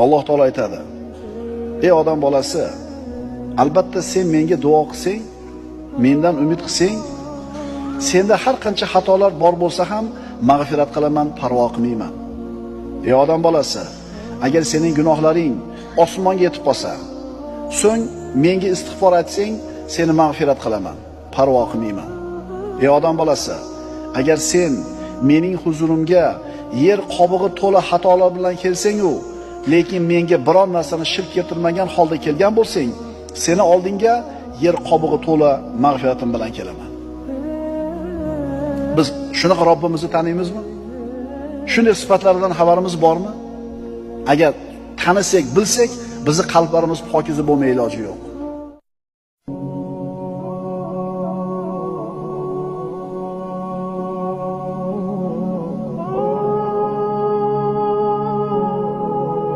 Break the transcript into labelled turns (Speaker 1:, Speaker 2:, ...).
Speaker 1: Alloh taolo aytadi: "Ey odam bolasi, albatta sen menga duo qilsang, mendan umid qilsang, senda har qancha xatolar bor bo'lsa ham mag'firat qilaman, parvo qilmayman. Ey odam bolasi, agar sening gunohlaring osmonga yetib qolsa, so'ng menga istig'for etsang, seni mag'firat qilaman, parvo qilmayman. Ey odam bolasi, agar sen mening huzurimga yer qobig'i to'la xatolar bilan kelsang-u, lekin menga biron narsani shirk keltirmagan holda kelgan bo'lsang, seni oldinga yer qobig'i to'la mag'firatim bilan kelaman." Biz shunaqa Robbimizni taniymizmi? Shunday sifatlardan xabarimiz bormi? Agar tanisak, bilsak, bizni qalblarimiz pokiza bo'lmay iloji yo'q.